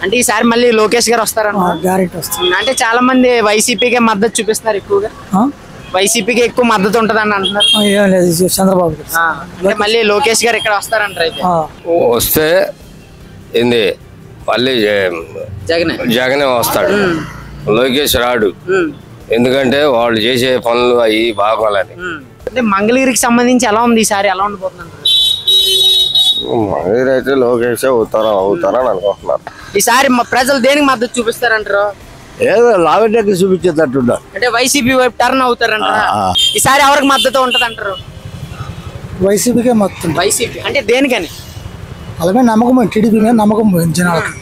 అంటే ఈసారి మళ్ళీ లోకేష్ గారు వస్తారన్న గ్యారెంటీ వస్తుంది. అంటే చాలా మంది వైసీపీకే మద్దతు చూపిస్తున్నారు ఎక్కువగా, వైసీపీకి ఎక్కువ మద్దతు ఉంటదని అంటున్నారు. ఏం లేదు చంద్రబాబు అంటే మళ్ళీ లోకేష్ గారు ఇక్కడ వస్తారంటారు. అయితే వస్తే ఏంది మళ్ళీ జగనే వస్తాడు, లోకేష్ రాడు. ఎందుకంటే వాళ్ళు చేసే పనులు అవి బాగోలని. అంటే మంగళగిరికి సంబంధించి ఎలా ఉంది ఈసారి, ఎలా ఉండబోతుంది? మంగళగిరి అయితే లోకేష్ అవుతారని అనుకుంటున్నారు. ఈసారి ప్రజలు దేనికి మద్దతు చూపిస్తారంటారు? ఏదో లావెడ్కి చూపించేటట్టు అంటే వైసీపీ వైపు టర్న్ అవుతారంటారా? ఈసారి ఎవరికి మద్దతు ఉంటది అంటారు? వైసీపీకే మొత్తం. వైసీపీ అంటే దేనికని? అలాగే నమ్మకం, టీడీపీ మీద నమ్మకం జనాలకు.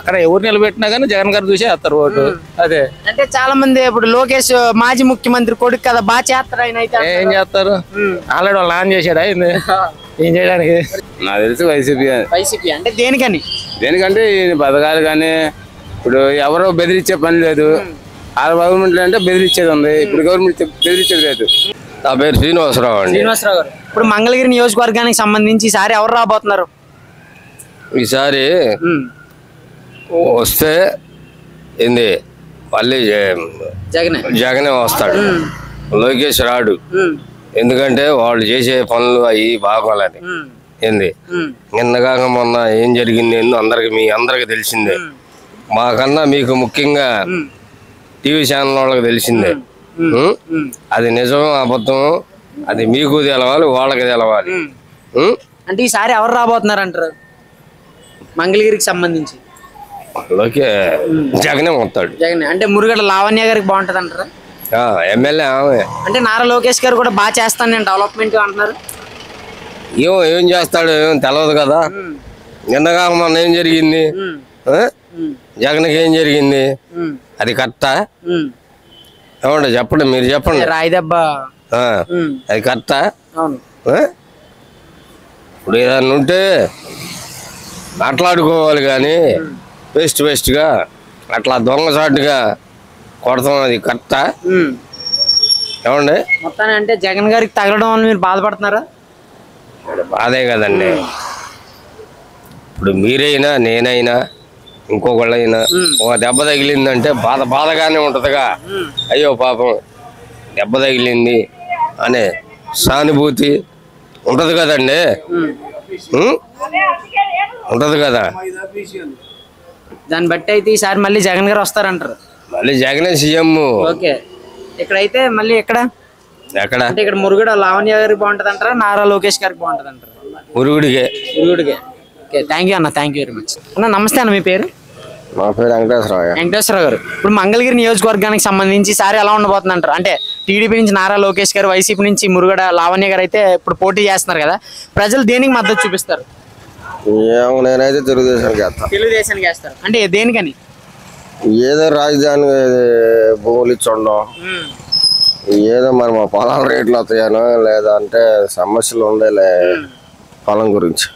అక్కడ ఎవరు నిలబెట్టినా కానీ జగన్ గారు చూసే వేస్తారు ఓటు. అదే అంటే చాలా మంది ఇప్పుడు లోకేష్ మాజీ ముఖ్యమంత్రి కొడుకు కదా, బాగా చేస్తారు ఆయన. అయితే ఏం చేస్తారు, ఆల్రెడీ వాళ్ళు ఆన్ చేశాడు ఆయన ఏం చేయడానికి. నాకు తెలిసి వైసీపీ అంటే దేనికని? దేనికంటే పథకాలు కానీ ఇప్పుడు ఎవరో బెదిరించే పని లేదు. ఆ గవర్నమెంట్ అంటే బెదిరించేది ఉంది, ఇప్పుడు గవర్నమెంట్ బెదిరించేది లేదు. నా పేరు శ్రీనివాసరావు అండి. శ్రీనివాసరావు గారు, ఇప్పుడు మంగళగిరి నియోజకవర్గానికి సంబంధించి ఈసారి ఎవరు రాబోతున్నారు? ఈసారి వస్తే ఏంది మళ్ళీ జగనే వస్తాడు, లోకేష్ రాడు. ఎందుకంటే వాళ్ళు చేసే పనులు అవి బాగోలని. ఏంది నిన్నగాక మొన్న ఏం జరిగింది మీ అందరికి తెలిసిందే. మాకన్నా మీకు ముఖ్యంగా టీవీ ఛానల్ వాళ్ళకి తెలిసిందే. అది నిజం అబద్ధం అది మీకు తెలవాలి, వాళ్ళకి తెలవాలి. అంటే ఈసారి ఎవరు రాబోతున్నారు అంటారు మంగళగిరికి సంబంధించి? జగనే వస్తాడు. జగన్ అంటే మురుగడ లావణ్య గారికి బాగుంటది అంటారా? ఎమ్మెల్యే అంటే నారా లోకేష్ గారు కూడా బాగా చేస్తాను నేను డెవలప్మెంట్ అంటున్నారు. ఏం చేస్తాడు ఏం తెలియదు కదా. నిన్నగాక మొన్న ఏం జరిగింది, జగన్కి ఏం జరిగింది, అది కరెక్టా? ఏమంటే చెప్పండి, మీరు చెప్పండి. రాయిదెబ్బ అది కరెక్టా? ఇప్పుడు ఏదన్నా ఉంటే మాట్లాడుకోవాలి కానీ వేస్ట్గా అట్లా దొంగసాటుగా కొడతాం, అది కరెక్టా? ఏమండి మొత్తాన్ని అంటే జగన్ గారికి తగలడం వల్ల మీరు బాధపడుతున్నారా? బాధే కదండి. ఇప్పుడు మీరైనా నేనైనా ఇంకొకళ్ళైనా ఒక దెబ్బ తగిలిందంటే బాధగానే ఉంటదిగా. అయ్యో పాపం దెబ్బ తగిలింది అనే సానుభూతి ఉంటది కదండి, ఉంటది కదా. దాన్ని బట్టి అయితే ఈసారి మళ్ళీ జగన్ గారు వస్తారంటారు. మళ్ళీ జగనే సీఎం. ఓకే, ఇక్కడైతే మళ్ళీ ఎక్కడ అంటే ఇక్కడ మురుగుడ లావణ్య గారికి బాగుంటది అంటారా, నారా లోకేష్ గారికి బాగుంటది అంటారా? మురుగుడికే. ఓకే, థ్యాంక్ యూ అన్న, థ్యాంక్ యూ వెరీ మచ్ అన్న. నమస్తే అన్న, మీ పేరు? మా పేరు వెంకటేశ్వరరావు గారు. ఇప్పుడు మంగళగిరి నియోజకవర్గానికి సంబంధించి ఈసారి ఎలా ఉండబోతుంది అంటారు? అంటే టీడీపీ నుంచి నారా లోకేష్ గారు, వైసీపీ నుంచి మురుగడ లావణ్య గారు అయితే ఇప్పుడు పోటీ చేస్తున్నారు కదా, ప్రజలు దేనికి మద్దతు చూపిస్తారు? నేనైతే తెలుగుదేశానికి వేస్తారు. అంటే దేనికని? ఏదో రాజధాని భూములు ఇచ్చుండం, ఏదో మరి మా పొలాల రేట్లు వస్తాయనో లేదా అంటే సమస్యలు ఉండేలే పొలం గురించి.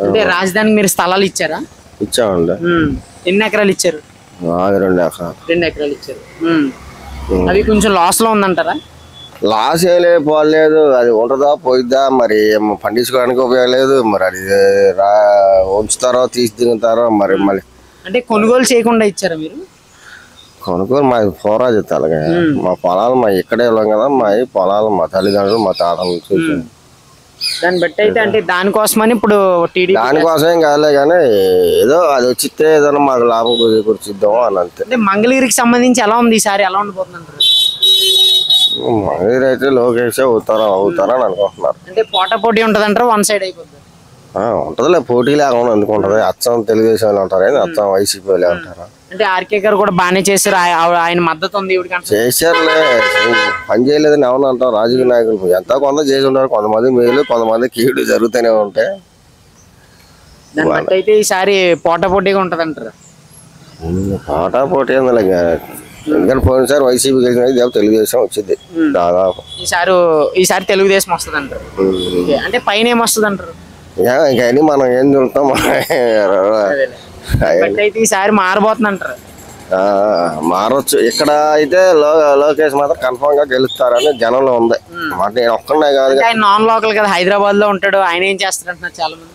అంటే రాజధానికి మీరు స్థలాలు ఇచ్చారా? ఇచ్చామండి. ఎన్ని ఎకరాలు ఇచ్చారు? 2 ఎకరాలు. 2 ఎకరాలు ఇచ్చారు. అవి కొంచెం లాస్ లో ఉందంటారా? లాస్ ఏలే పోలేదు, అది ఉంటుందా పోయిద్దా మరి పండించుకోవడానికి ఉపయోగం లేదు. మరి అది ఉంచుతారో తీసి దిగుతారో మరి మళ్ళీ. అంటే కొనుగోలు చేయకుండా ఇచ్చారా మీరు? కొనుగోలు మా పోరాజిత్ అలాగే మా పొలాలు మా ఇక్కడే వెళ్ళాం కదా, మా పొలాలు మా తల్లిదండ్రులు మా తాతలు చూసాం. దాన్ని బట్టి అయితే అంటే దానికోసమని ఇప్పుడు దానికోసం కాదులే కానీ ఏదో అది వచ్చితే ఏదైనా మాకు లాభం కూర్చిద్దాము అని అంతే. అంటే మంగళగిరికి సంబంధించి ఎలా ఉంది ఈసారి, ఎలా ఉండిపోతుంది అంటారు? మంగళగిరి అయితే లోకేష్ అవుతారని అనుకుంటున్నారు. అంటే పోటీ ఉంటది అంటారు, వన్ సైడ్ అయిపోతుంది? ఉంటదిలే, పోటీ లేకుండా ఎందుకుంటది. అచ్చం తెలుగుదేశం వాళ్ళు ఉంటారు, అచ్చం వైసీపీ వాళ్ళే ఉంటారు. అంటే ఆర్కే గారు కూడా బాగానే చేశారు, ఆయన మద్దతు ఉంది. చేశారులే, పని చేయలేదని ఎవరు అంటారు. రాజకీయ నాయకులు ఎంతో కొంత చేసి ఉంటారు, కొంతమంది మేలు కొంతమంది కీడు జరుగుతూనే ఉంటాయి. దాన్ని బట్టి అయితే ఈసారి పోటీగా ఉంటది అంటారు. పోటీ ఎందుకంటే పోయినసారి వైసీపీ గెలిచిన తెలుగుదేశం వచ్చింది దాదాపు. ఈసారి తెలుగుదేశం వస్తుంది అంటారు. అంటే పైన ఏమొస్తుంది అంటారు? ఇంకా మనం ఏం చూస్తాం, అయితే ఈసారి మారబోతుంది అంటారు. మారొచ్చు. ఇక్కడ అయితే లోకేష్ మాత్రం కన్ఫర్మ్ గా గెలుస్తారని జనంలో ఉంది. నేను ఒక్కడే కాదు, ఆయన నాన్ లోకల్ కదా, హైదరాబాద్ లో ఉంటాడు, ఆయన ఏం చేస్తారంటున్నారు చాలా మంది.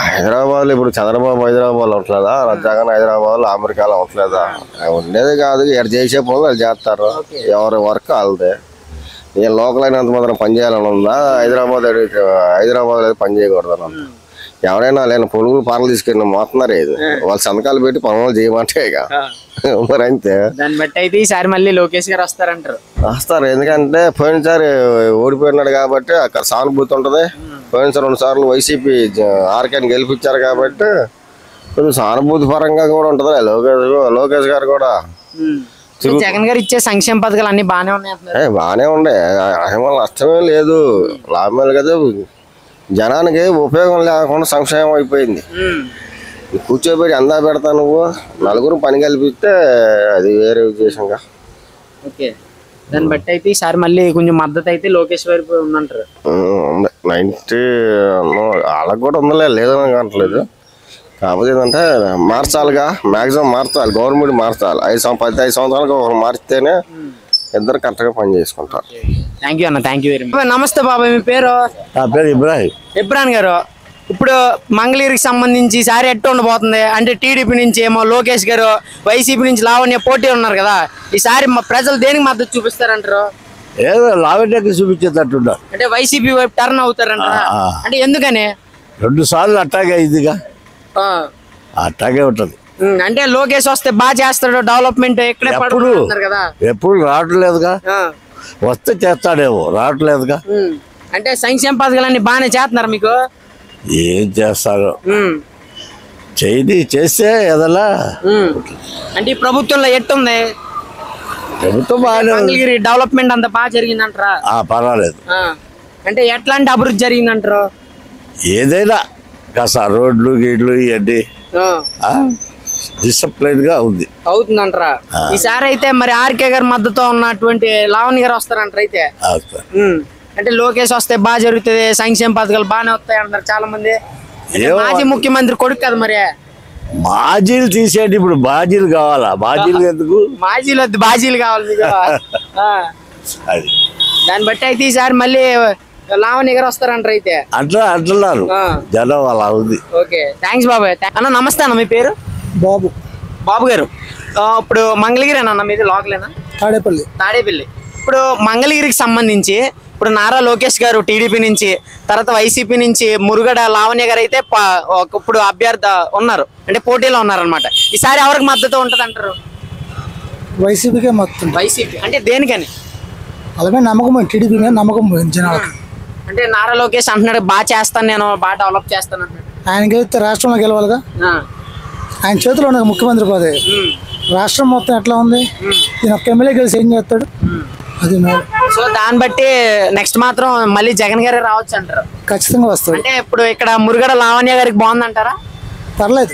హైదరాబాద్ ఇప్పుడు చంద్రబాబు హైదరాబాద్ ఉంటలేదా, జగన్ హైదరాబాద్ అమెరికాలో ఉంటలేదా? ఉండేది కాదు, ఇక్కడ చేసే పనులు వాళ్ళు చేస్తారు, ఎవరి వర్క్ వాళ్ళదే. నేను లోకల్ అయినంత మాత్రం పని చేయాలని ఉందా? హైదరాబాద్ అయితే పని చేయకూడదు. ఎవరైనా లేని పొలుగులు పనులు తీసుకెళ్ళి మోతున్నారు, ఇది వాళ్ళు సంతకాలు పెట్టి పనులు చేయమంటే ఇక మరి అంతే. దాన్ని బట్టి అయితే ఈసారి మళ్ళీ లోకేష్ గారు వస్తారంటారు. వస్తారు, ఎందుకంటే పోయినసారి ఓడిపోయినాడు కాబట్టి అక్కడ సానుభూతి ఉంటుంది. పోయినసారి 2 సార్లు వైసీపీ ఆర్కేని గెలిపించారు కాబట్టి కొంచెం సానుభూతి పరంగా కూడా ఉంటుంది. లోకేష్ గారు కూడా జగన్ గారు ఇచ్చే సంక్షేమ పథకాలు అన్ని బాగానే ఉన్నాయి, బాగానే ఉండే, నష్టమే లేదు, లాభమే కదా. జనానికి ఉపయోగం లేకుండా సంక్షేమం అయిపోయింది. కూర్చోబెట్టి అందా పెడతా నువ్వు, నలుగురు పని కల్పిస్తే అది వేరే ఉద్దేశంగా. ఓకే, దాన్ని బట్టి అయితే ఈసారి మళ్ళీ కొంచెం మద్దతు అయితే లోకేష్ వైపు ఉందంటారు. 90 వాళ్ళకి కూడా ఉందలే, లేదని అనట్లేదు. కాకపోతే ఏంటంటే మార్చాలిగా, మ్యాక్సిమం మార్చాలి, గవర్నమెంట్ మార్చాలి. 15 సంవత్సరాలకు ఒకరు మార్చితేనే ఇద్దరు కరెక్ట్గా పని చేసుకుంటారు. థ్యాంక్ యూ అన్న, థ్యాంక్ యూ వెరీ మచ్. నమస్తే బాబాయ్, మీ పేరు? నా పేరు ఇబ్రాహిం. ఇబ్రాన్ గారు, ఇప్పుడు మంగళగిరికి సంబంధించి ఈసారి ఎట్టు ఉండబోతుంది అంటే టీడీపీ నుంచి ఏమో లోకేష్ గారు, వైసీపీ నుంచి లావణ్య పోటీ ఉన్నారు కదా, ఈసారి ప్రజలు దేనికి మద్దతు చూపిస్తారంటారు? ఏదో లావణ్యకి చూపించేటట్టున్నారు అంటే వైసీపీ వైపు టర్న్ అవుతారంటారా? అంటే ఎందుకని? 2 సార్లు అట్టాగే ఇదిగా అట్టాగే ఉంటది. అంటే లోకేష్ వస్తే బాగా చేస్తాడు, డెవలప్మెంట్ ఇక్కడే పడుతున్నారు కదా. ఎప్పుడు రావట్లేదుగా, వస్తే చేస్తాడేమో, రావట్లేదుగా. అంటే సంక్షేమ పథకాలన్నీ బాగానే చేస్తున్నారు మీకు? ఏం చేస్తారు, చేస్తే ఎదలా. అంటే ఈ ప్రభుత్వంలో ఎట్టుంది? ప్రభుత్వం బాగానే మంగళగిరి డెవలప్మెంట్ అంతా బాగా జరిగిందంటారా? పర్వాలేదు. అంటే ఎట్లాంటి అభివృద్ధి జరిగిందంటారు? ఏదైనా కాస్త రోడ్లు గీడ్లు ఇవన్నీ డిసిప్లైన్ గా ఉంది, అవుతుందంటారా? ఈసారి అయితే మరి ఆర్కే గారి మద్దతు ఉన్నటువంటి లావణ్య గారు వస్తారంటారు అయితే? అంటే లోకేష్ వస్తే బాగా జరుగుతుంది, సంక్షేమ పథకాలు బాగానే వస్తాయి అంటారు చాలా మంది. మాజీ ముఖ్యమంత్రి కొడుకు కదా మరి. మాజీలు తీసేయండి, ఇప్పుడు బాజీలు కావాలా? బాజీలు ఎందుకు? మాజీలు వద్దు, బాజీలు కావాలి మీకు. అది దాన్ని బట్టి అయితే ఈసారి మళ్ళీ లావణ్య గారు వస్తారంటారు అయితే? అంటున్నారు జనం అలా ఉంది. ఓకే, థ్యాంక్స్ బాబాయ్. అన్న నమస్తే అన్న, మీ పేరు? బాబు. బాబు గారు, ఇప్పుడు మంగళగిరి అన్న మీది లోకలేనా? తాడేపల్లి. ఇప్పుడు మంగళగిరికి సంబంధించి ఇప్పుడు నారా లోకేష్ గారు టీడీపీ నుంచి, తర్వాత వైసీపీ నుంచి మురుగడ లావణ్య గారు అయితే ఇప్పుడు అభ్యర్థి ఉన్నారు, అంటే పోటీలో ఉన్నారనమాట. ఈసారి ఎవరికి మద్దతు ఉంటుంది అంటారు? వైసీపీకే మొత్తం. వైసీపీ అంటే దేనికని? అలాగే నమ్మకం, టీడీపీ మీద నమ్మకం జనాలకు. అంటే నారా లోకేష్ అంటున్నాడు బాగా చేస్తాను, నేను బాగా డెవలప్ చేస్తాను అంటున్నాడు. ఆయన గెలిస్తే రాష్ట్రంలో గెలవాలిగా, ఆయన చేతిలో ఉన్న ముఖ్యమంత్రి పదవి. రాష్ట్రం మొత్తం ఎట్లా ఉంది, ఈయన ఒక్క ఎమ్మెల్యే గెలిచి ఏం చేస్తాడు? అది సో దాన్ని బట్టి నెక్స్ట్ మాత్రం మళ్ళీ జగన్ గారే రావచ్చు అంటారు? ఖచ్చితంగా వస్తాడు. అంటే ఇప్పుడు ఇక్కడ మురుగడ లావణ్య గారికి బాగుందంటారా? పర్లేదు.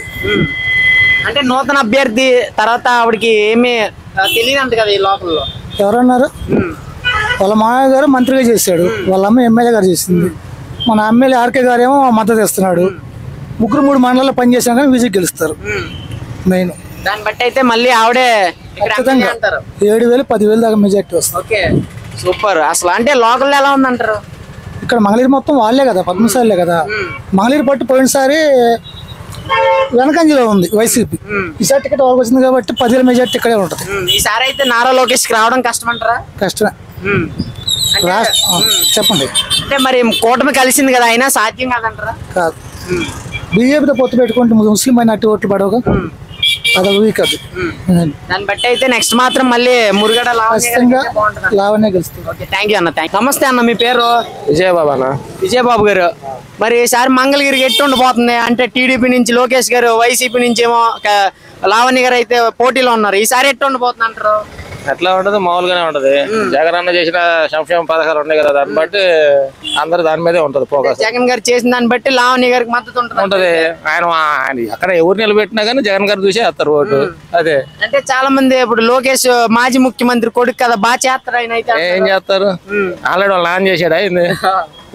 అంటే నూతన అభ్యర్థి తర్వాత ఆవిడకి ఏమీ తెలియదు అంట కదా ఈ లోకల్లో. ఎవరన్నారు? వాళ్ళ మామయ్య గారు మంత్రిగా చేశాడు, వాళ్ళ అమ్మ ఎమ్మెల్యే గారు చేసింది, మన ఎమ్మెల్యే ఆర్కే గారు ఏమో మద్దతు ఇస్తున్నాడు. 3 మండలాల్లో పనిచేసినా కానీ విజయ్ గెలుస్తారు మెయిన్. దాన్ని బట్టి అయితే మళ్ళీ ఆవిడే 7,000 10,000 దాకా మెజార్టీ వస్తుంది. Okay, super. అసలు అంటే లోకల్ ఎలా ఉందంటారు? ఇక్కడ మంగళగిరి మొత్తం వాళ్ళే కదా, 13 సార్లే కదా. మంగళగిరి పట్టు పోయినసారి వెనకంజలో ఉంది వైసీపీ, ఈసారి టికెట్ వాళ్ళకి వచ్చింది కాబట్టి 10,000 మెజార్టీ ఇక్కడే ఉంటుంది. ఈసారి అయితే నారా లోకేష్ రావడం కష్టం అంటారా? కష్టమే. చెప్పండి. అంటే మరి కూటమి కలిసింది కదా, అయినా సాధ్యం కాదంటారా? కాదు, బీజేపీతో పొత్తు పెట్టుకుంటే ముస్లిం మైనార్టీ ఓట్లు పడవగా, అదొక వీక్. అది దాన్ని బట్టి అయితే నెక్స్ట్ మాత్రం మళ్ళీ మురుగడ లావణ్య గెలుస్తుంది. ఓకే, థ్యాంక్ యూ అన్న. నమస్తే అన్న, మీ పేరు? విజయబాబు అన్న. విజయబాబు గారు, మరి ఈసారి మంగళగిరికి ఎట్టు ఉండబోతుంది అంటే టీడీపీ నుంచి లోకేష్ గారు, వైసీపీ నుంచి ఏమో లావణ్య గారు అయితే పోటీలో ఉన్నారు, ఈసారి ఎట్టు ఉండబోతుంది అంటారు? ఎట్లా ఉంటది, మామూలుగానే ఉంటది. జగన్ అన్న చేసిన సంక్షేమ పథకాలు ఉన్నాయి కదా, దాన్ని బట్టి అందరు దాని మీదే ఉంటది ఫోకస్. జగన్ గారు చేసిన దాన్ని బట్టి లావణ్య గారికి మద్దతు ఉంటది. ఆయన అక్కడ ఎవరు నిలబెట్టినా కానీ జగన్ గారు చూసే వేస్తారు ఓటు. అదే అంటే చాలా మంది ఇప్పుడు లోకేష్ మాజీ ముఖ్యమంత్రి కొడుకు కదా, బాగా చేస్తారు ఆయన అయితే. ఏం చేస్తారు, ఆల్రెడీ వాళ్ళు నాన్ చేశాడు అయింది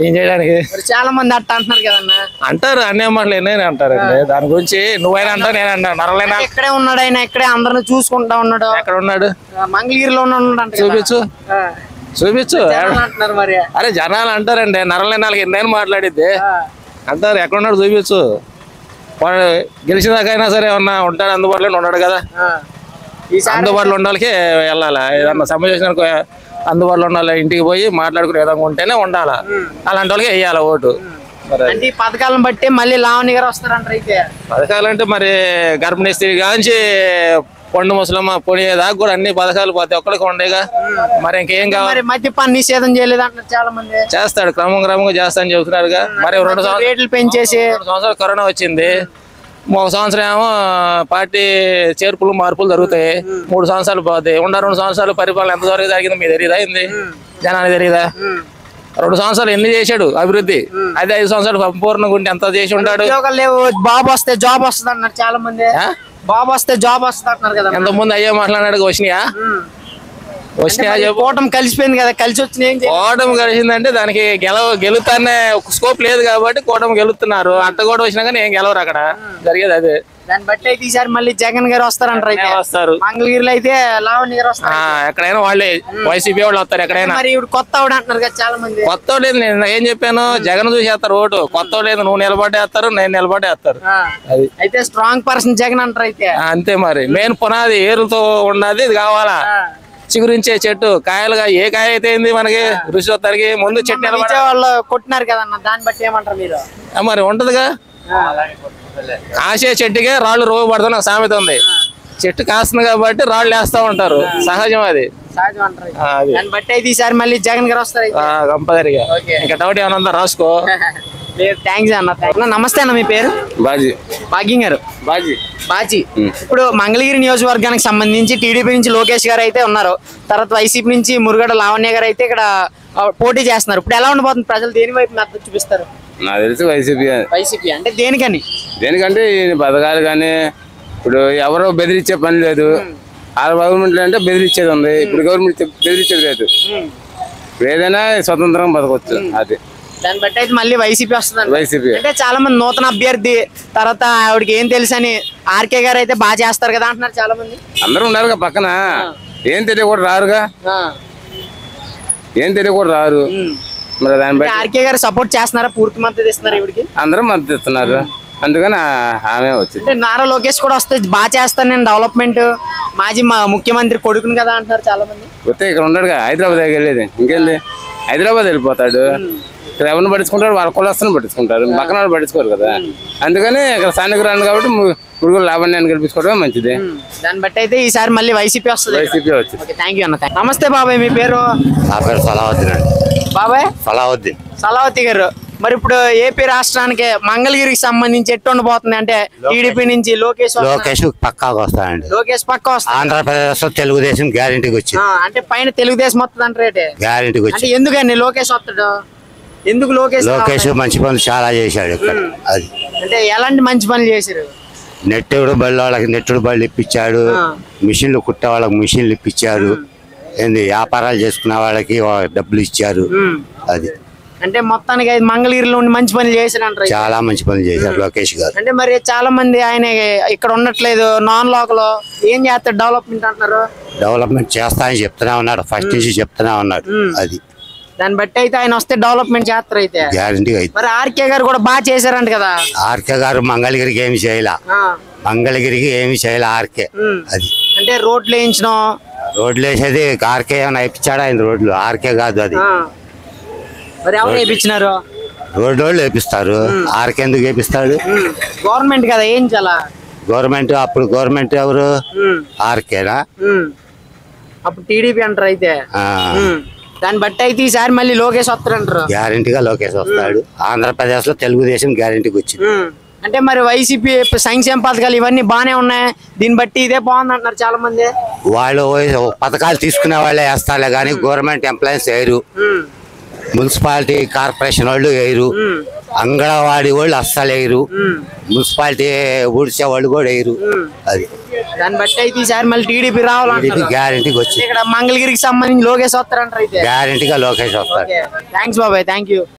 ఏం చేయడానికి. చాలా మంది అట్ట అంటున్నారు కదన్నా, అంటారు అన్నీ మాటలు ఎన్నైనా అంటారండి. దాని గురించి నువ్వైనా అంటావు నేనంటా. నరలైనా ఇక్కడే ఉన్నాడు ఆయన, ఇక్కడే అందరిని చూసుకుంటా ఉన్నాడు. ఎక్కడ ఉన్నాడు? మంగళగిరిలో ఉన్నాడు. చూపించు అంటున్నారు మరి. అరే జనాలు అంటారండి, నరలైన ఎన్నైనా మాట్లాడిద్ది అంటారు. ఎక్కడున్నాడు చూపించు. వాడు గెలిచేదాకైనా సరే ఏమన్నా ఉంటాడు, అందుబాటులో ఉన్నాడు కదా. ఈసారి అందుబాటులో ఉండాలకి వెళ్ళాలా, ఏదన్నా సమస్య వచ్చినా అందుబాటులో ఉండాలి, ఇంటికి పోయి మాట్లాడుకునే విధంగా ఉంటేనే ఉండాలా. అలాంటి వాళ్ళకి వేయాలి ఓటు. అంటే ఈ పథకాలను బట్టి మళ్ళీ లావణ్య గారు వస్తారంటారు అయితే. పథకాలంటే మరి గర్భిణీ స్త్రీ కాంచి పండు ముసలమ్మ పొడియేదాకా కూడా అన్ని పథకాలు ప్రతి ఒక్కరికి ఉండేగా. మరి ఇంకేం కావాలి? మరి మద్యపాన నిషేధం చేయలేదు అంటారు చాలా మంది. చేస్తాడు, క్రమంగా చేస్తానని చెబుతున్నారుగా. మరి 2 రేట్లు పెంచేసి సంవత్సరాలు కరోనా వచ్చింది, 1 సంవత్సరం ఏమో పార్టీ చేర్పులు మార్పులు జరుగుతాయి, 3 సంవత్సరాలు పోతాయి. 2 సంవత్సరాలు పరిపాలన ఎంత వరకు జరిగిందో మీకు తెలియదా? ఏంది జనానికి తెలియదా? 2 సంవత్సరాలు ఎన్ని చేశాడు అభివృద్ధి, అదే 5 సంవత్సరాలు సంపూర్ణంగా ఉంటే ఎంత చేసి ఉంటాడు. ఉద్యోగాలు లేవు, బాబు వస్తే జాబ్ వస్తుంది అన్నారు చాలా మంది. బాబు వస్తే జాబ్ వస్తుంది అంటున్నారు కదా. ఎంత ముందు అయ్యే మాట్లాడినాడు. వచ్చినాయా చెప్పు. కూటమి కలిసిపోయింది కదా, కలిసి వచ్చిన ఏం చేయాలి? కూటమి కలిసిందంటే దానికి గెలుతానే స్కోప్ లేదు కాబట్టి కూటమి గెలుతున్నారు. అంత కూడా వచ్చినా కానీ ఏం గెలవరు అక్కడ, జరిగేది అదే. దాన్ని బట్టి అయితే ఈసారి మళ్ళీ జగన్ గారు వస్తారంటారు అయితే. వస్తారు. మంగళగిరిలో అయితే లావణ్య గారు వస్తారు. ఎక్కడైనా వాళ్ళే వైసీపీ వాళ్ళు వస్తారు ఎక్కడైనా. మరి ఇప్పుడు కొత్త ఆవిడ అంటున్నారు కదా చాలా మంది. కొత్త లేదు, నేను ఏం చెప్పాను, జగన్ చూసేస్తారు ఓటు. కొత్త లేదు, నువ్వు నిలబడేస్తారు, నేను నిలబడేస్తారు. అది అయితే స్ట్రాంగ్ పర్సన్ జగన్ అంటారు అయితే. అంతే మరి. మెయిన్ పునాది ఏరులతో ఉన్నది ఇది కావాలా. చిగురించే చెట్టు కాయలుగా ఏ కాయ అయితే ఏంది మనకి రుచి వస్తానికి ముందు చెట్టు నిలబడే వాళ్ళు కొట్టినారు కదన్న, దాన్ని బట్టి ఏమంటారు మీరు? మరి ఉంటదిగా. కాసే చెట్టుకే రాళ్ళు రోగు పడుతున్న ఒక సామెత ఉంది. చెట్టు కాస్తుంది కాబట్టి రాళ్ళు వేస్తా ఉంటారు, సహజం అది. దాన్ని బట్టి అయితే ఈసారి మళ్ళీ జగన్ గారు వస్తారు కంపల్సరిగా. ఇంకా డౌట్ ఏమైనా ఉందా రాసుకో. థ్యాంక్స్ అన్న. నమస్తే అన్న, మీ పేరు? బాజీ. భాగ్యం గారు. బాజీ. ఇప్పుడు మంగళగిరి నియోజకవర్గానికి సంబంధించి టీడీపీ నుంచి లోకేష్ గారు అయితే ఉన్నారు, తర్వాత వైసీపీ నుంచి మురుగడ లావణ్య గారు అయితే ఇక్కడ పోటీ చేస్తున్నారు. ఇప్పుడు ఎలా ఉండబోతుంది? ప్రజలు దేని వైపు మద్దతు చూపిస్తారు? నాకు తెలిసి వైసీపీ. అంటే దేనికని? దేనికంటే ఈ పథకాలు కానీ ఇప్పుడు ఎవరో బెదిరించే పని లేదు. ఆ గవర్నమెంట్ అంటే బెదిరించేది ఉంది, ఇప్పుడు గవర్నమెంట్ బెదిరించేది లేదు. ఏదైనా స్వతంత్రంగా బతకొచ్చు. అది దాన్ని బట్టి అయితే మళ్ళీ వైసీపీ వస్తుంది. వైసీపీ అంటే చాలా మంది నూతన అభ్యర్థి, తర్వాత ఆవిడకి ఏం తెలుసు అని ఆర్కే గారు అయితే బాగా చేస్తారు కదా అంటున్నారు చాలా మంది. అందరూ ఉన్నారుగా పక్కన, ఏం తెలియకూడదు రారుగా, ఏం తెలియకూడదు రారు. మరి దాన్ని బట్టి ఆర్కే గారు సపోర్ట్ చేస్తున్నారా? పూర్తి మద్దతు ఇస్తున్నారు ఇవిడికి? అందరూ మద్దతు ఇస్తున్నారు, అందుకని ఆమె వచ్చింది. అంటే నారా లోకేష్ కూడా వస్తే బాగా చేస్తాను నేను డెవలప్మెంట్, మాజీ ముఖ్యమంత్రి కొడుకుని కదా అంటున్నారు చాలా మంది. వస్తే ఇక్కడ ఉన్నాడుగా, హైదరాబాద్ వెళ్ళేది. ఇంకెళ్ళి హైదరాబాద్ వెళ్ళిపోతాడు. ఇక్కడ ఎవరిని పట్టించుకుంటారు, వాళ్ళ కులస్తుని పట్టించుకుంటారు, పక్కన వాళ్ళు పట్టించుకోరు కదా. అందుకని ఇక్కడ స్థానికులు రాను కాబట్టి మురుగులు లాభాన్ని గెలిపించుకోవడమే మంచిది. దాన్ని బట్టి అయితే ఈసారి మళ్ళీ వైసీపీ వస్తుంది. వైసీపీ వచ్చింది. థ్యాంక్ యూ అన్న. నమస్తే బాబాయ్, మీ పేరు? నా పేరు సలావుద్దీన్ అండి. బాబాయ్ సలావుద్దీన్. సలావతి గారు, మరి ఇప్పుడు ఏపీ రాష్ట్రానికి మంగళగిరికి సంబంధించి ఎట్టు ఉండబోతుంది? అంటే టీడీపీ నుంచి లోకేష్ పక్కాగా వస్తానండి. లోకేష్ పక్కా వస్తుంది. ఆంధ్రప్రదేశ్ తెలుగుదేశం గ్యారెంటీకి వచ్చింది. అంటే పైన తెలుగుదేశం వస్తుంది అంటే గ్యారెంటీకి అంటే వచ్చింది. ఎందుకండి లోకేష్ వస్తాడు? ఎందుకు లోకేష్? లోకేష్ మంచి పనులు చాలా చేశాడు ఇక్కడ. అది అంటే ఎలాంటి మంచి పనులు చేశారు? నెట్టుడు బళ్ళు వాళ్ళకి నెట్టుడు బళ్ళు ఇప్పించాడు, మిషన్లు కుట్టే వాళ్ళకి మిషన్లు ఇప్పించారు, ఏంది వ్యాపారాలు చేసుకునే వాళ్ళకి డబ్బులు ఇచ్చారు. అది అంటే మొత్తానికి మంగళగిరిలో ఉండి మంచి పనులు చేశారు అంటారు. చాలా మంచి పనులు చేశారు లోకేష్ గారు. అంటే మరి చాలా మంది ఆయన ఇక్కడ ఉండట్లేదు, నాన్ లోకల్, ఏం చేస్తారు డెవలప్మెంట్ అంటున్నారు? డెవలప్మెంట్ చేస్తా అని చెప్తూనే ఉన్నాడు, ఫస్ట్ నుంచి చెప్తూనే ఉన్నాడు. అది దాన్ని బట్టి అయితే ఆయన వస్తే డెవలప్మెంట్ చేస్తారు అయితే గ్యారెంటీగా అయితే. మరి ఆర్కే గారు కూడా బాగా చేశారంట కదా. ఆర్కే గారు మంగళగిరికి ఏమి చేయలే, మంగళగిరికి ఏమి చేయలే ఆర్కే. అది అంటే రోడ్లు వేయించడం, రోడ్లు వేసేది ఆర్కే ఏమైనా వేయించాడు ఆయన? రోడ్లు ఆర్కే కాదు అది. మరి ఎవరు వేయించినారు? రోడ్డు వాళ్ళు వేపిస్తారు, ఆర్కే ఎందుకు వేపిస్తాడు? గవర్నమెంట్ కదా వేయించాలా. గవర్నమెంట్ అప్పుడు గవర్నమెంట్ ఎవరు? ఆర్కేనా? అప్పుడు టీడీపీ అంటారు అయితే. దాన్ని బట్టి అయితే ఈసారి మళ్ళీ లోకేష్ వస్తారు అంటారు. గ్యారెంటీగా లోకేష్ వస్తాడు. ఆంధ్రప్రదేశ్ లో తెలుగుదేశం గ్యారెంటీకి వచ్చింది. అంటే మరి వైసీపీ సంక్షేమ పథకాలు ఇవన్నీ బాగానే ఉన్నాయి, దీన్ని బట్టి ఇదే బాగుంది అంటున్నారు చాలా మంది. వాళ్ళు పథకాలు తీసుకునే వాళ్ళే వేస్తారులే కానీ గవర్నమెంట్ ఎంప్లాయీస్ వేయరు, మున్సిపాలిటీ కార్పొరేషన్ వాళ్ళు వేయరు, అంగన్వాడీ వాళ్ళు అస్సలు వేయరు, మున్సిపాలిటీ ఊడ్చే వాళ్ళు కూడా వేయరు. అది దాన్ని బట్టి అయితే ఈసారి మళ్ళీ టీడీపీ రావాలంటారు. గ్యారెంటీకి వచ్చింది. ఇక్కడ మంగళగిరికి సంబంధించి లోకేష్ వస్తారంటారు అయితే. గ్యారెంటీగా లోకేష్ వస్తారు. థ్యాంక్స్ బాబాయ్, థ్యాంక్ యూ.